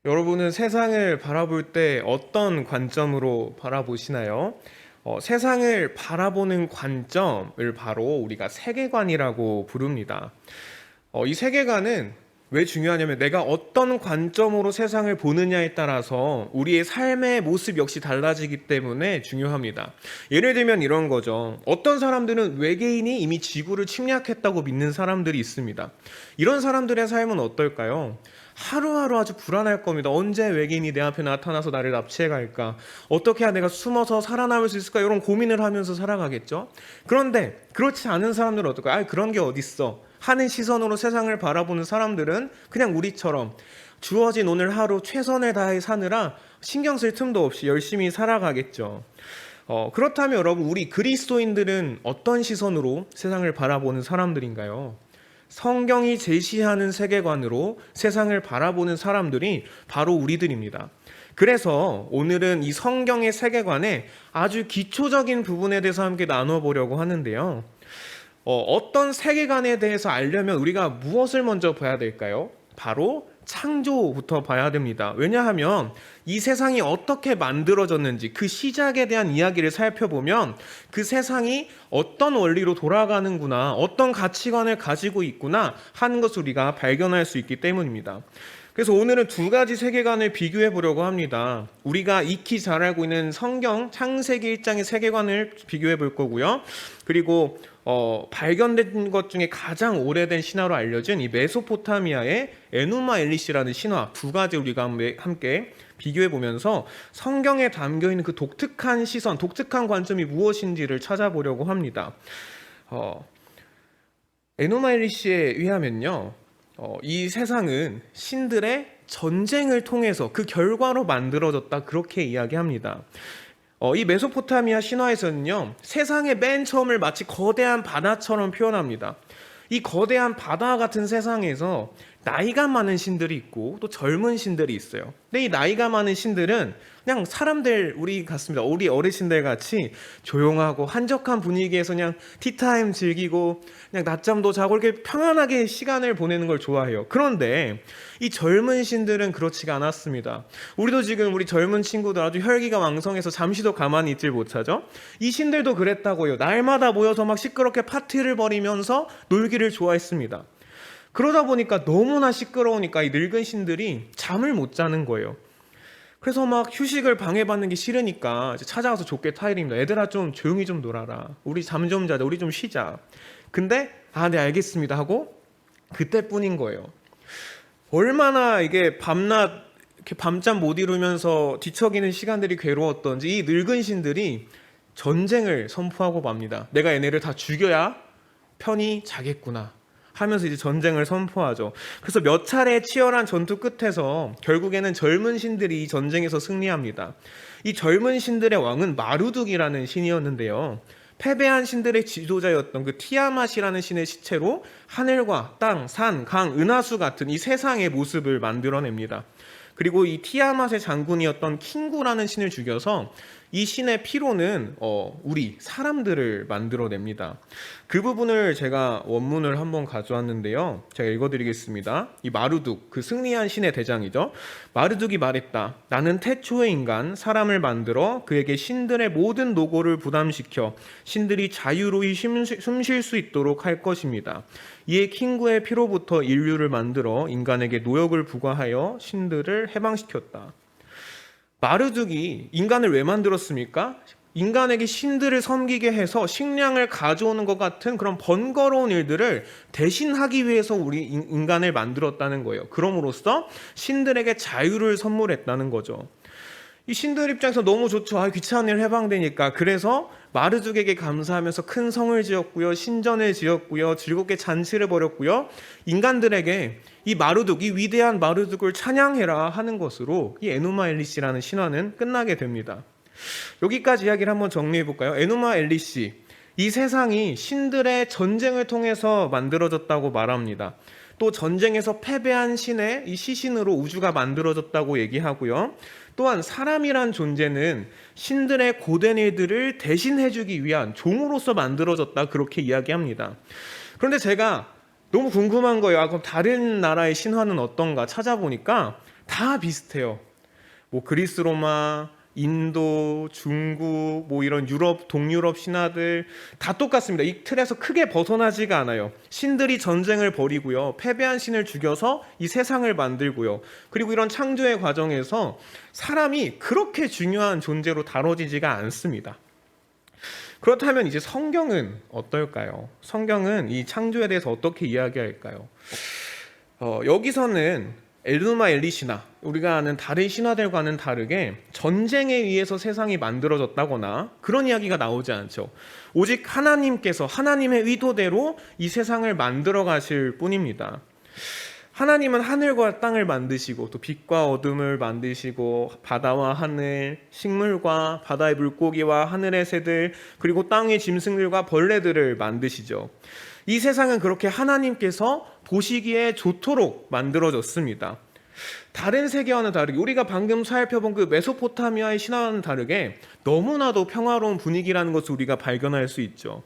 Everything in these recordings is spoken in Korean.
여러분은 세상을 바라볼 때 어떤 관점으로 바라보시나요? 세상을 바라보는 관점을 바로 우리가 세계관이라고 부릅니다. 이 세계관은 왜 중요하냐면 내가 어떤 관점으로 세상을 보느냐에 따라서 우리의 삶의 모습 역시 달라지기 때문에 중요합니다. 예를 들면 이런 거죠. 어떤 사람들은 외계인이 이미 지구를 침략했다고 믿는 사람들이 있습니다. 이런 사람들의 삶은 어떨까요? 하루하루 아주 불안할 겁니다. 언제 외계인이 내 앞에 나타나서 나를 납치해 갈까? 어떻게 해야 내가 숨어서 살아남을 수 있을까? 이런 고민을 하면서 살아가겠죠. 그런데 그렇지 않은 사람들은 어떨까요? 그런 게 어딨어? 하는 시선으로 세상을 바라보는 사람들은 그냥 우리처럼 주어진 오늘 하루 최선을 다해 사느라 신경 쓸 틈도 없이 열심히 살아가겠죠. 그렇다면 여러분, 우리 그리스도인들은 어떤 시선으로 세상을 바라보는 사람들인가요? 성경이 제시하는 세계관으로 세상을 바라보는 사람들이 바로 우리들입니다. 그래서 오늘은 이 성경의 세계관의 아주 기초적인 부분에 대해서 함께 나눠보려고 하는데요. 어떤 세계관에 대해서 알려면 우리가 무엇을 먼저 봐야 될까요? 바로 창조부터 봐야 됩니다. 왜냐하면 이 세상이 어떻게 만들어졌는지 그 시작에 대한 이야기를 살펴보면 그 세상이 어떤 원리로 돌아가는구나, 어떤 가치관을 가지고 있구나 하는 것을 우리가 발견할 수 있기 때문입니다. 그래서 오늘은 두 가지 세계관을 비교해 보려고 합니다. 우리가 익히 잘 알고 있는 성경 창세기 1장의 세계관을 비교해 볼 거고요. 그리고 발견된 것 중에 가장 오래된 신화로 알려진 이 메소포타미아의 에누마 엘리시라는 신화 두 가지 우리가 함께 비교해 보면서 성경에 담겨 있는 그 독특한 시선, 독특한 관점이 무엇인지를 찾아보려고 합니다. 에누마 엘리시에 의하면요, 이 세상은 신들의 전쟁을 통해서 그 결과로 만들어졌다, 그렇게 이야기합니다. 이 메소포타미아 신화에서는요, 세상의 맨 처음을 마치 거대한 바다처럼 표현합니다. 이 거대한 바다 같은 세상에서 나이가 많은 신들이 있고 또 젊은 신들이 있어요. 근데 이 나이가 많은 신들은 그냥 사람들 우리 같습니다. 우리 어르신들 같이 조용하고 한적한 분위기에서 그냥 티타임 즐기고 그냥 낮잠도 자고 이렇게 평안하게 시간을 보내는 걸 좋아해요. 그런데 이 젊은 신들은 그렇지가 않았습니다. 우리도 지금 우리 젊은 친구들 아주 혈기가 왕성해서 잠시도 가만히 있질 못하죠. 이 신들도 그랬다고요. 날마다 모여서 막 시끄럽게 파티를 벌이면서 놀기를 좋아했습니다. 그러다 보니까 너무나 시끄러우니까 이 늙은 신들이 잠을 못 자는 거예요. 그래서 막 휴식을 방해받는 게 싫으니까 이제 찾아가서 좁게 타이릅니다. 얘들아, 좀 조용히 좀 놀아라. 우리 잠 좀 자자. 우리 좀 쉬자. 근데 네, 알겠습니다 하고 그때뿐인 거예요. 얼마나 이게 밤낮 이렇게 밤잠 못 이루면서 뒤척이는 시간들이 괴로웠던지 이 늙은 신들이 전쟁을 선포하고 맙니다. 내가 얘네를 다 죽여야 편히 자겠구나 하면서 이제 전쟁을 선포하죠. 그래서 몇 차례의 치열한 전투 끝에서 결국에는 젊은 신들이 이 전쟁에서 승리합니다. 이 젊은 신들의 왕은 마루둑이라는 신이었는데요. 패배한 신들의 지도자였던 그 티아맛이라는 신의 시체로 하늘과 땅, 산, 강, 은하수 같은 이 세상의 모습을 만들어냅니다. 그리고 이 티아맛의 장군이었던 킹구라는 신을 죽여서 이 신의 피로는 우리 사람들을 만들어냅니다. 그 부분을 제가 원문을 한번 가져왔는데요. 제가 읽어드리겠습니다. 이 마르둑, 그 승리한 신의 대장이죠. 마르둑이 말했다. 나는 태초의 인간, 사람을 만들어 그에게 신들의 모든 노고를 부담시켜 신들이 자유로이 숨 쉴 수 있도록 할 것입니다. 이에 킹구의 피로부터 인류를 만들어 인간에게 노역을 부과하여 신들을 해방시켰다. 마르둑이 인간을 왜 만들었습니까? 인간에게 신들을 섬기게 해서 식량을 가져오는 것 같은 그런 번거로운 일들을 대신하기 위해서 우리 인간을 만들었다는 거예요. 그럼으로써 신들에게 자유를 선물했다는 거죠. 이 신들 입장에서 너무 좋죠. 귀찮은 일 해방되니까. 그래서 마르둑에게 감사하면서 큰 성을 지었고요, 신전을 지었고요, 즐겁게 잔치를 벌였고요. 인간들에게 이 마르둑, 이 위대한 마르둑을 찬양해라 하는 것으로 이 에누마 엘리시라는 신화는 끝나게 됩니다. 여기까지 이야기를 한번 정리해 볼까요? 에누마 엘리시, 이 세상이 신들의 전쟁을 통해서 만들어졌다고 말합니다. 또 전쟁에서 패배한 신의 이 시신으로 우주가 만들어졌다고 얘기하고요. 또한 사람이란 존재는 신들의 고된 일들을 대신해주기 위한 종으로서 만들어졌다, 그렇게 이야기합니다. 그런데 제가 너무 궁금한 거예요. 그럼 다른 나라의 신화는 어떤가 찾아보니까 다 비슷해요. 뭐 그리스 로마, 인도, 중국, 뭐 이런 유럽, 동유럽 신화들 다 똑같습니다. 이 틀에서 크게 벗어나지가 않아요. 신들이 전쟁을 벌이고요. 패배한 신을 죽여서 이 세상을 만들고요. 그리고 이런 창조의 과정에서 사람이 그렇게 중요한 존재로 다뤄지지가 않습니다. 그렇다면 이제 성경은 어떨까요? 성경은 이 창조에 대해서 어떻게 이야기할까요? 여기서는 에누마 엘리시나 우리가 아는 다른 신화들과는 다르게 전쟁에 의해서 세상이 만들어졌다거나 그런 이야기가 나오지 않죠. 오직 하나님께서 하나님의 의도대로 이 세상을 만들어 가실 뿐입니다. 하나님은 하늘과 땅을 만드시고 또 빛과 어둠을 만드시고 바다와 하늘, 식물과 바다의 물고기와 하늘의 새들 그리고 땅의 짐승들과 벌레들을 만드시죠. 이 세상은 그렇게 하나님께서 보시기에 좋도록 만들어졌습니다. 다른 세계와는 다르게 우리가 방금 살펴본 그 메소포타미아의 신화와는 다르게 너무나도 평화로운 분위기라는 것을 우리가 발견할 수 있죠.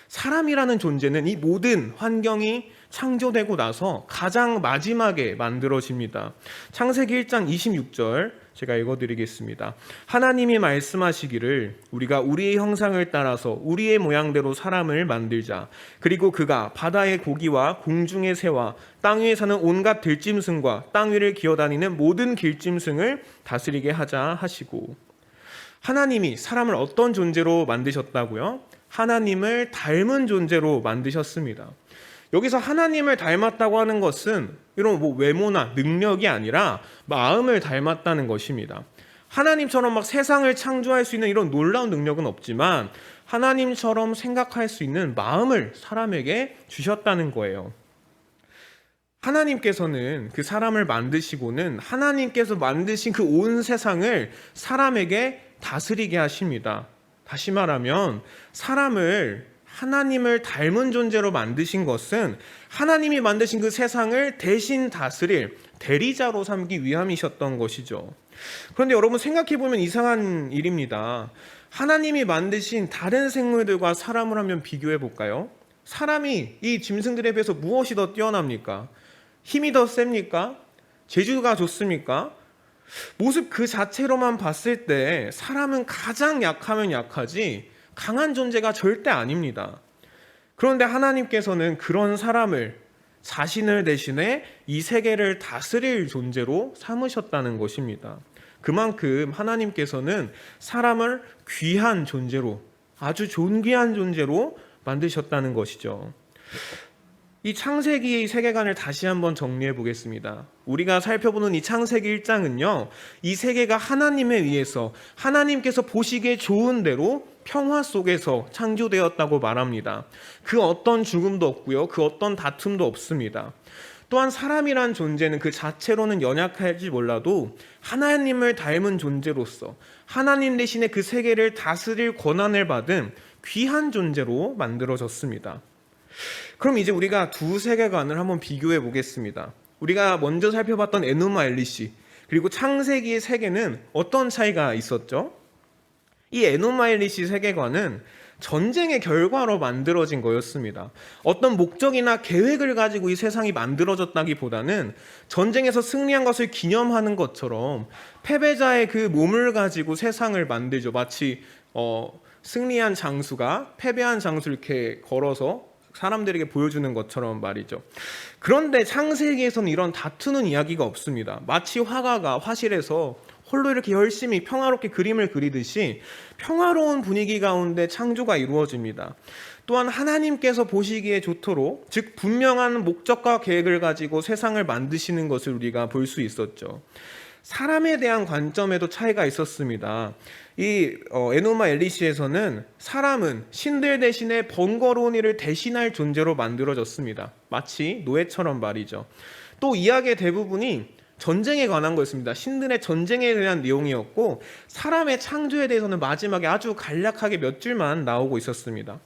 사람이라는 존재는 이 모든 환경이 창조되고 나서 가장 마지막에 만들어집니다. 창세기 1장 26절 제가 읽어드리겠습니다. 하나님이 말씀하시기를 우리가 우리의 형상을 따라서 우리의 모양대로 사람을 만들자. 그리고 그가 바다의 고기와 공중의 새와 땅 위에 사는 온갖 들짐승과 땅 위를 기어다니는 모든 길짐승을 다스리게 하자 하시고, 하나님이 사람을 어떤 존재로 만드셨다고요? 하나님을 닮은 존재로 만드셨습니다. 여기서 하나님을 닮았다고 하는 것은 이런 뭐 외모나 능력이 아니라 마음을 닮았다는 것입니다. 하나님처럼 막 세상을 창조할 수 있는 이런 놀라운 능력은 없지만 하나님처럼 생각할 수 있는 마음을 사람에게 주셨다는 거예요. 하나님께서는 그 사람을 만드시고는 하나님께서 만드신 그 온 세상을 사람에게 다스리게 하십니다. 다시 말하면 사람을 하나님을 닮은 존재로 만드신 것은 하나님이 만드신 그 세상을 대신 다스릴 대리자로 삼기 위함이셨던 것이죠. 그런데 여러분 생각해보면 이상한 일입니다. 하나님이 만드신 다른 생물들과 사람을 한번 비교해 볼까요? 사람이 이 짐승들에 비해서 무엇이 더 뛰어납니까? 힘이 더 셉니까? 재주가 좋습니까? 모습 그 자체로만 봤을 때 사람은 가장 약하면 약하지 강한 존재가 절대 아닙니다. 그런데 하나님께서는 그런 사람을 자신을 대신해 이 세계를 다스릴 존재로 삼으셨다는 것입니다. 그만큼 하나님께서는 사람을 귀한 존재로, 아주 존귀한 존재로 만드셨다는 것이죠. 이 창세기의 세계관을 다시 한번 정리해 보겠습니다. 우리가 살펴보는 이 창세기 1장은요, 이 세계가 하나님에 의해서 하나님께서 보시기에 좋은 대로 평화 속에서 창조되었다고 말합니다. 그 어떤 죽음도 없고요, 그 어떤 다툼도 없습니다. 또한 사람이란 존재는 그 자체로는 연약할지 몰라도 하나님을 닮은 존재로서 하나님 대신에 그 세계를 다스릴 권한을 받은 귀한 존재로 만들어졌습니다. 그럼 이제 우리가 두 세계관을 한번 비교해 보겠습니다. 우리가 먼저 살펴봤던 에누마 엘리시 그리고 창세기의 세계는 어떤 차이가 있었죠? 이 에누마 엘리시 세계관은 전쟁의 결과로 만들어진 거였습니다. 어떤 목적이나 계획을 가지고 이 세상이 만들어졌다기보다는 전쟁에서 승리한 것을 기념하는 것처럼 패배자의 그 몸을 가지고 세상을 만들죠. 마치 승리한 장수가 패배한 장수를 이렇게 걸어서 사람들에게 보여주는 것처럼 말이죠. 그런데 창세기에서는 이런 다투는 이야기가 없습니다. 마치 화가가 화실에서 홀로 이렇게 열심히 평화롭게 그림을 그리듯이 평화로운 분위기 가운데 창조가 이루어집니다. 또한 하나님께서 보시기에 좋도록, 즉 분명한 목적과 계획을 가지고 세상을 만드시는 것을 우리가 볼 수 있었죠. 사람에 대한 관점에도 차이가 있었습니다. 이 에노마 엘리시에서는 사람은 신들 대신에 번거로운 일을 대신할 존재로 만들어졌습니다. 마치 노예처럼 말이죠. 또 이야기의 대부분이 전쟁에 관한 거였습니다. 신들의 전쟁에 대한 내용이었고 사람의 창조에 대해서는 마지막에 아주 간략하게 몇 줄만 나오고 있었습니다.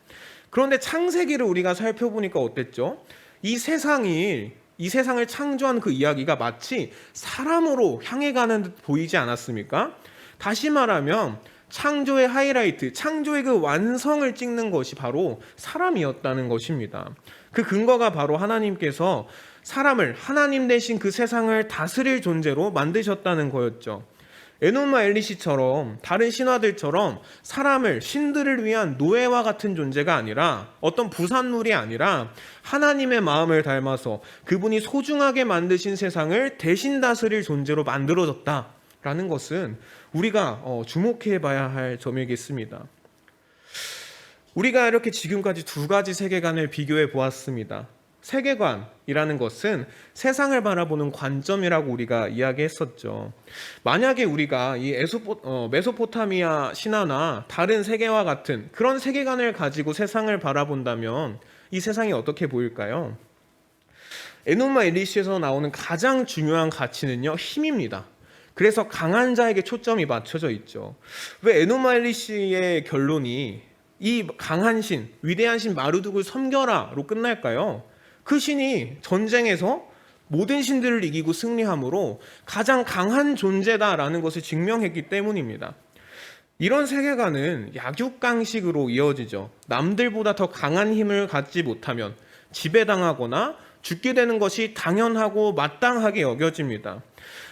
그런데 창세기를 우리가 살펴보니까 어땠죠? 이 세상을 창조한 그 이야기가 마치 사람으로 향해 가는 듯 보이지 않았습니까? 다시 말하면 창조의 하이라이트, 창조의 그 완성을 찍는 것이 바로 사람이었다는 것입니다. 그 근거가 바로 하나님께서 사람을 하나님 대신 그 세상을 다스릴 존재로 만드셨다는 거였죠. 에노마 엘리시처럼 다른 신화들처럼 사람을 신들을 위한 노예와 같은 존재가 아니라 어떤 부산물이 아니라 하나님의 마음을 닮아서 그분이 소중하게 만드신 세상을 대신 다스릴 존재로 만들어졌다라는 것은 우리가 주목해 봐야 할 점이겠습니다. 우리가 이렇게 지금까지 두 가지 세계관을 비교해 보았습니다. 세계관이라는 것은 세상을 바라보는 관점이라고 우리가 이야기했었죠. 만약에 우리가 이 메소포타미아 신화나 다른 세계와 같은 그런 세계관을 가지고 세상을 바라본다면 이 세상이 어떻게 보일까요? 에노마 엘리시에서 나오는 가장 중요한 가치는요, 힘입니다. 그래서 강한 자에게 초점이 맞춰져 있죠. 왜 에노마 엘리시의 결론이 이 강한 신, 위대한 신 마르둑을 섬겨라로 끝날까요? 그 신이 전쟁에서 모든 신들을 이기고 승리함으로 가장 강한 존재다라는 것을 증명했기 때문입니다. 이런 세계관은 약육강식으로 이어지죠. 남들보다 더 강한 힘을 갖지 못하면 지배당하거나 죽게 되는 것이 당연하고 마땅하게 여겨집니다.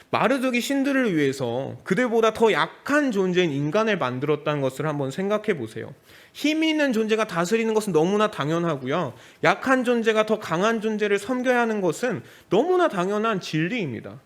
마르둑이 신들을 위해서 그들보다 더 약한 존재인 인간을 만들었다는 것을 한번 생각해 보세요. 힘이 있는 존재가 다스리는 것은 너무나 당연하고요. 약한 존재가 더 강한 존재를 섬겨야 하는 것은 너무나 당연한 진리입니다.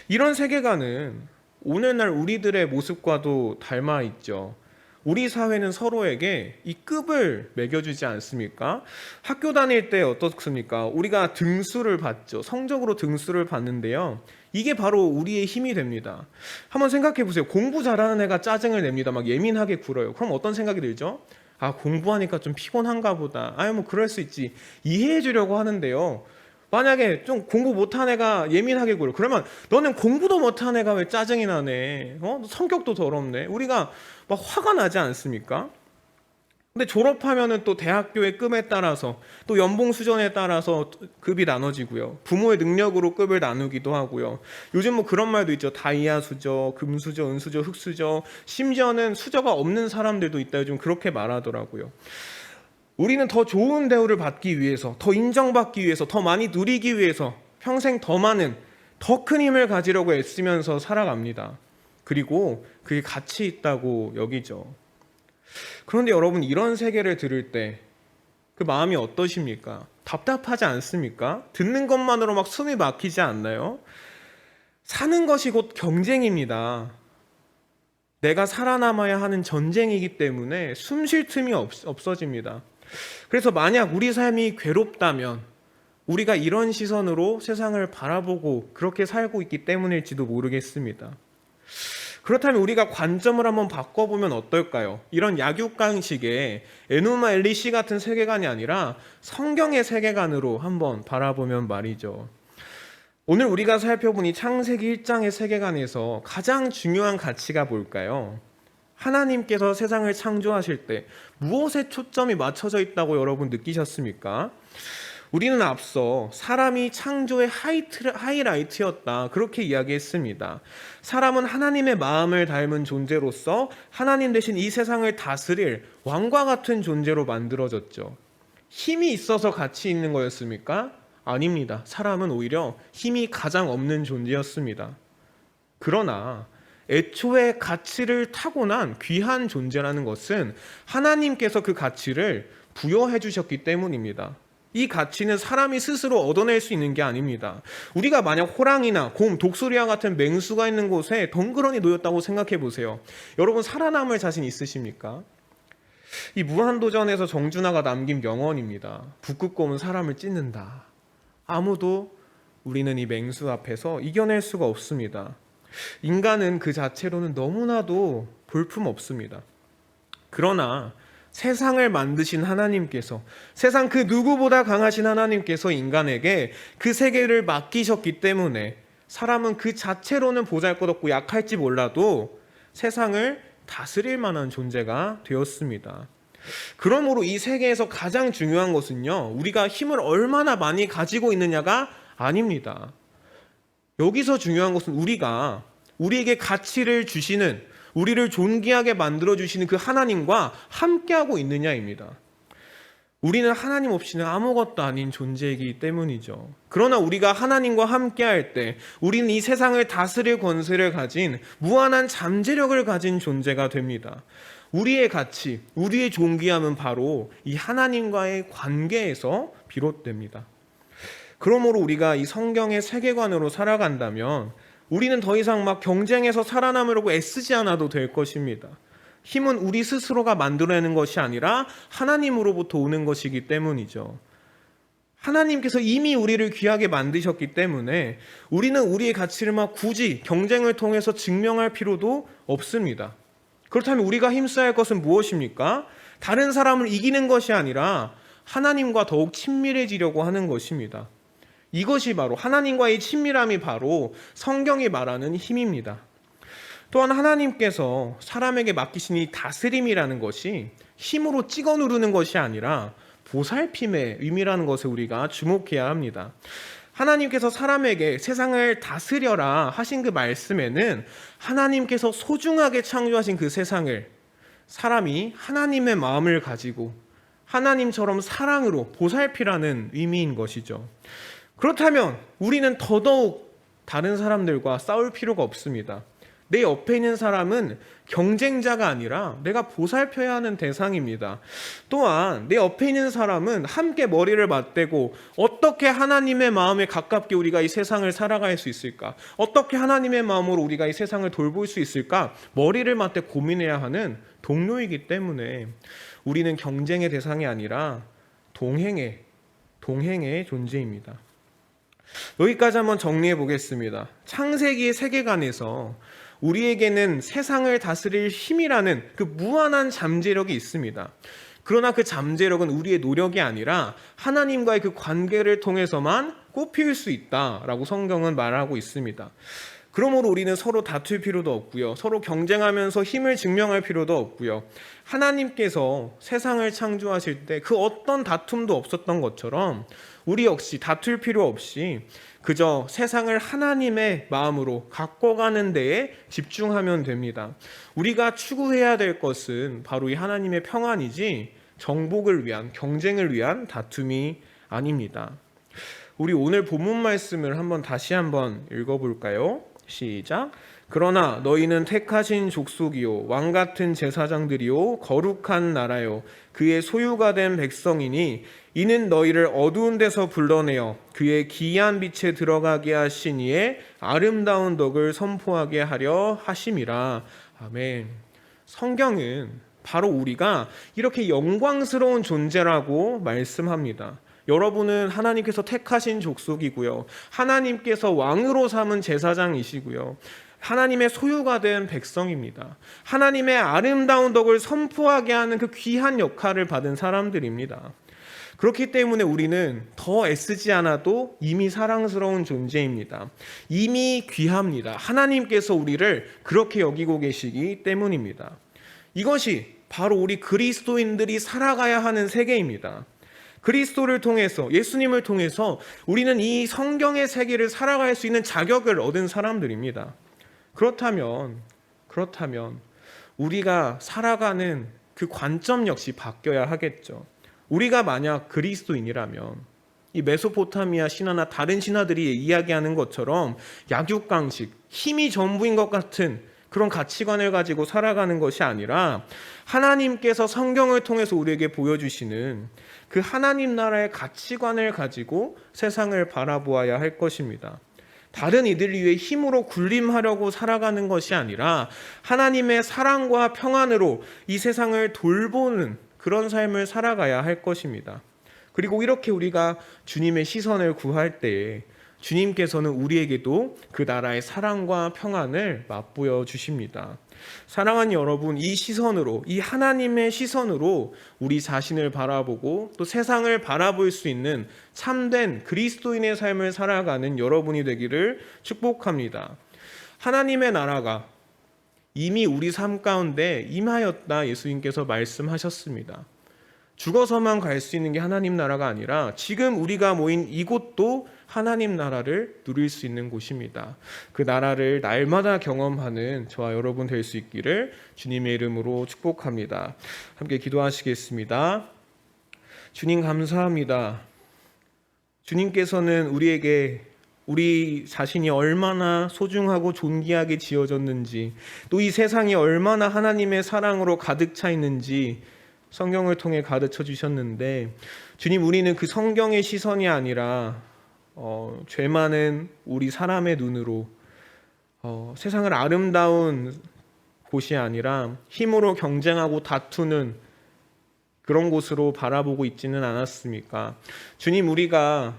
이런 세계관은 오늘날 우리들의 모습과도 닮아 있죠. 우리 사회는 서로에게 이 급을 매겨주지 않습니까? 학교 다닐 때 어떻습니까? 우리가 등수를 받죠. 성적으로 등수를 받는데요. 이게 바로 우리의 힘이 됩니다. 한번 생각해 보세요. 공부 잘하는 애가 짜증을 냅니다. 막 예민하게 굴어요. 그럼 어떤 생각이 들죠? 아, 공부하니까 좀 피곤한가 보다. 아유, 뭐 그럴 수 있지. 이해해 주려고 하는데요. 만약에 좀 공부 못한 애가 예민하게 굴어. 그러면 너는 공부도 못한 애가 왜 짜증이 나네? 성격도 더럽네. 우리가 막 화가 나지 않습니까? 근데 졸업하면은 또 대학교의 급에 따라서 또 연봉 수준에 따라서 급이 나눠지고요. 부모의 능력으로 급을 나누기도 하고요. 요즘 뭐 그런 말도 있죠. 다이아 수저, 금수저, 은수저, 흑수저, 심지어는 수저가 없는 사람들도 있다. 요즘 그렇게 말하더라고요. 우리는 더 좋은 대우를 받기 위해서, 더 인정받기 위해서, 더 많이 누리기 위해서 평생 더 많은, 더 큰 힘을 가지려고 애쓰면서 살아갑니다. 그리고 그게 가치 있다고 여기죠. 그런데 여러분, 이런 세계를 들을 때 그 마음이 어떠십니까? 답답하지 않습니까? 듣는 것만으로 막 숨이 막히지 않나요? 사는 것이 곧 경쟁입니다. 내가 살아남아야 하는 전쟁이기 때문에 숨 쉴 틈이 없어집니다. 그래서 만약 우리 삶이 괴롭다면 우리가 이런 시선으로 세상을 바라보고 그렇게 살고 있기 때문일지도 모르겠습니다. 그렇다면 우리가 관점을 한번 바꿔보면 어떨까요? 이런 약육강식의 에노마 엘리시 같은 세계관이 아니라 성경의 세계관으로 한번 바라보면 말이죠. 오늘 우리가 살펴본 이 창세기 1장의 세계관에서 가장 중요한 가치가 뭘까요? 하나님께서 세상을 창조하실 때 무엇에 초점이 맞춰져 있다고 여러분 느끼셨습니까? 우리는 앞서 사람이 창조의 하이라이트였다, 그렇게 이야기했습니다. 사람은 하나님의 마음을 닮은 존재로서 하나님 대신 이 세상을 다스릴 왕과 같은 존재로 만들어졌죠. 힘이 있어서 가치 있는 거였습니까? 아닙니다. 사람은 오히려 힘이 가장 없는 존재였습니다. 그러나 애초에 가치를 타고난 귀한 존재라는 것은 하나님께서 그 가치를 부여해 주셨기 때문입니다. 이 가치는 사람이 스스로 얻어낼 수 있는 게 아닙니다. 우리가 만약 호랑이나 곰, 독수리와 같은 맹수가 있는 곳에 덩그러니 놓였다고 생각해 보세요. 여러분, 살아남을 자신 있으십니까? 이 무한도전에서 정준하가 남긴 명언입니다. 북극곰은 사람을 찢는다. 아무도 우리는 이 맹수 앞에서 이겨낼 수가 없습니다. 인간은 그 자체로는 너무나도 볼품없습니다. 그러나 세상을 만드신 하나님께서, 세상 그 누구보다 강하신 하나님께서 인간에게 그 세계를 맡기셨기 때문에 사람은 그 자체로는 보잘것없고 약할지 몰라도 세상을 다스릴 만한 존재가 되었습니다. 그러므로 이 세계에서 가장 중요한 것은요, 우리가 힘을 얼마나 많이 가지고 있느냐가 아닙니다. 여기서 중요한 것은 우리가 우리에게 가치를 주시는, 우리를 존귀하게 만들어주시는 그 하나님과 함께하고 있느냐입니다. 우리는 하나님 없이는 아무것도 아닌 존재이기 때문이죠. 그러나 우리가 하나님과 함께할 때 우리는 이 세상을 다스릴 권세를 가진 무한한 잠재력을 가진 존재가 됩니다. 우리의 가치, 우리의 존귀함은 바로 이 하나님과의 관계에서 비롯됩니다. 그러므로 우리가 이 성경의 세계관으로 살아간다면 우리는 더 이상 막 경쟁해서 살아남으려고 애쓰지 않아도 될 것입니다. 힘은 우리 스스로가 만들어내는 것이 아니라 하나님으로부터 오는 것이기 때문이죠. 하나님께서 이미 우리를 귀하게 만드셨기 때문에 우리는 우리의 가치를 막 굳이 경쟁을 통해서 증명할 필요도 없습니다. 그렇다면 우리가 힘써야 할 것은 무엇입니까? 다른 사람을 이기는 것이 아니라 하나님과 더욱 친밀해지려고 하는 것입니다. 이것이 바로 하나님과의 친밀함이 바로 성경이 말하는 힘입니다. 또한 하나님께서 사람에게 맡기신 이 다스림이라는 것이 힘으로 찍어 누르는 것이 아니라 보살핌의 의미라는 것을 우리가 주목해야 합니다. 하나님께서 사람에게 세상을 다스려라 하신 그 말씀에는 하나님께서 소중하게 창조하신 그 세상을 사람이 하나님의 마음을 가지고 하나님처럼 사랑으로 보살피라는 의미인 것이죠. 그렇다면 우리는 더더욱 다른 사람들과 싸울 필요가 없습니다. 내 옆에 있는 사람은 경쟁자가 아니라 내가 보살펴야 하는 대상입니다. 또한 내 옆에 있는 사람은 함께 머리를 맞대고 어떻게 하나님의 마음에 가깝게 우리가 이 세상을 살아갈 수 있을까? 어떻게 하나님의 마음으로 우리가 이 세상을 돌볼 수 있을까? 머리를 맞대 고민해야 하는 동료이기 때문에 우리는 경쟁의 대상이 아니라 동행의 존재입니다. 여기까지 한번 정리해 보겠습니다. 창세기의 세계관에서 우리에게는 세상을 다스릴 힘이라는 그 무한한 잠재력이 있습니다. 그러나 그 잠재력은 우리의 노력이 아니라 하나님과의 그 관계를 통해서만 꽃피울 수 있다라고 성경은 말하고 있습니다. 그러므로 우리는 서로 다툴 필요도 없고요. 서로 경쟁하면서 힘을 증명할 필요도 없고요. 하나님께서 세상을 창조하실 때 그 어떤 다툼도 없었던 것처럼 우리 역시 다툴 필요 없이 그저 세상을 하나님의 마음으로 가꿔가는 데에 집중하면 됩니다. 우리가 추구해야 될 것은 바로 이 하나님의 평안이지 정복을 위한, 경쟁을 위한 다툼이 아닙니다. 우리 오늘 본문 말씀을 다시 한번 읽어볼까요? 시작. 그러나 너희는 택하신 족속이요 왕 같은 제사장들이요 거룩한 나라요 그의 소유가 된 백성이니 이는 너희를 어두운 데서 불러내어 그의 기이한 빛에 들어가게 하신 이의 아름다운 덕을 선포하게 하려 하심이라. 아멘. 성경은 바로 우리가 이렇게 영광스러운 존재라고 말씀합니다. 여러분은 하나님께서 택하신 족속이고요. 하나님께서 왕으로 삼은 제사장이시고요. 하나님의 소유가 된 백성입니다. 하나님의 아름다운 덕을 선포하게 하는 그 귀한 역할을 받은 사람들입니다. 그렇기 때문에 우리는 더 애쓰지 않아도 이미 사랑스러운 존재입니다. 이미 귀합니다. 하나님께서 우리를 그렇게 여기고 계시기 때문입니다. 이것이 바로 우리 그리스도인들이 살아가야 하는 세계입니다. 그리스도를 통해서, 예수님을 통해서 우리는 이 성경의 세계를 살아갈 수 있는 자격을 얻은 사람들입니다. 그렇다면 우리가 살아가는 그 관점 역시 바뀌어야 하겠죠. 우리가 만약 그리스도인이라면 이 메소포타미아 신화나 다른 신화들이 이야기하는 것처럼 약육강식, 힘이 전부인 것 같은 그런 가치관을 가지고 살아가는 것이 아니라 하나님께서 성경을 통해서 우리에게 보여주시는 그 하나님 나라의 가치관을 가지고 세상을 바라보아야 할 것입니다. 다른 이들 위해 힘으로 군림하려고 살아가는 것이 아니라 하나님의 사랑과 평안으로 이 세상을 돌보는 그런 삶을 살아가야 할 것입니다. 그리고 이렇게 우리가 주님의 시선을 구할 때에 주님께서는 우리에게도 그 나라의 사랑과 평안을 맛보여 주십니다. 사랑하는 여러분, 이 시선으로, 이 하나님의 시선으로 우리 자신을 바라보고 또 세상을 바라볼 수 있는 참된 그리스도인의 삶을 살아가는 여러분이 되기를 축복합니다. 하나님의 나라가 이미 우리 삶 가운데 임하였다 예수님께서 말씀하셨습니다. 죽어서만 갈 수 있는 게 하나님 나라가 아니라 지금 우리가 모인 이곳도 하나님 나라를 누릴 수 있는 곳입니다. 그 나라를 날마다 경험하는 저와 여러분 될 수 있기를 주님의 이름으로 축복합니다. 함께 기도하시겠습니다. 주님 감사합니다. 주님께서는 우리에게 우리 자신이 얼마나 소중하고 존귀하게 지어졌는지, 또 이 세상이 얼마나 하나님의 사랑으로 가득 차 있는지 성경을 통해 가르쳐 주셨는데, 주님, 우리는 그 성경의 시선이 아니라 죄 많은 우리 사람의 눈으로 세상을 아름다운 곳이 아니라 힘으로 경쟁하고 다투는 그런 곳으로 바라보고 있지는 않았습니까? 주님,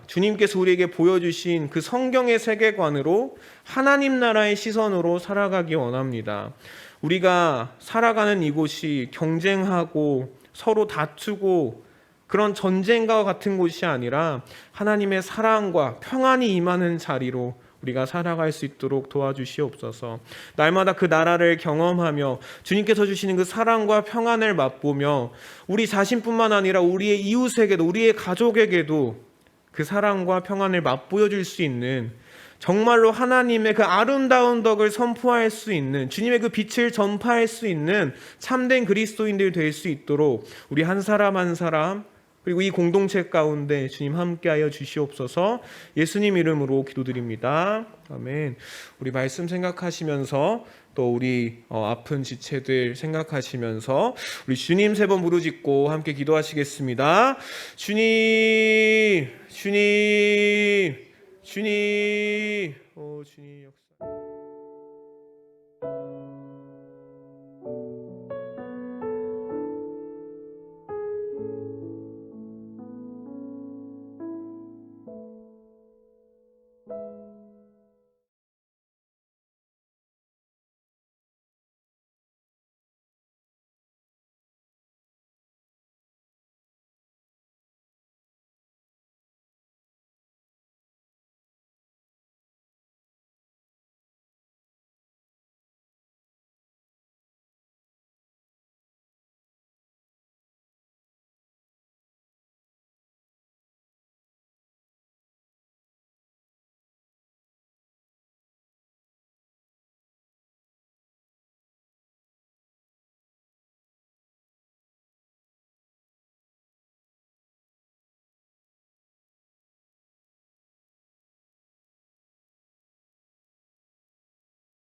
주님께서 우리에게 보여주신 그 성경의 세계관으로 하나님 나라의 시선으로 살아가기 원합니다. 우리가 살아가는 이곳이 경쟁하고 서로 다투고 그런 전쟁과 같은 곳이 아니라 하나님의 사랑과 평안이 임하는 자리로 우리가 살아갈 수 있도록 도와주시옵소서. 날마다 그 나라를 경험하며 주님께서 주시는 그 사랑과 평안을 맛보며 우리 자신뿐만 아니라 우리의 이웃에게도, 우리의 가족에게도 그 사랑과 평안을 맛보여줄 수 있는, 정말로 하나님의 그 아름다운 덕을 선포할 수 있는, 주님의 그 빛을 전파할 수 있는 참된 그리스도인들 될 수 있도록 우리 한 사람 한 사람, 그리고 이 공동체 가운데 주님 함께하여 주시옵소서. 예수님 이름으로 기도드립니다. 아멘. 우리 말씀 생각하시면서 또 우리 아픈 지체들 생각하시면서 우리 주님 세 번 부르짖고 함께 기도하시겠습니다. 주님, 주님, 주님, 주님 역사.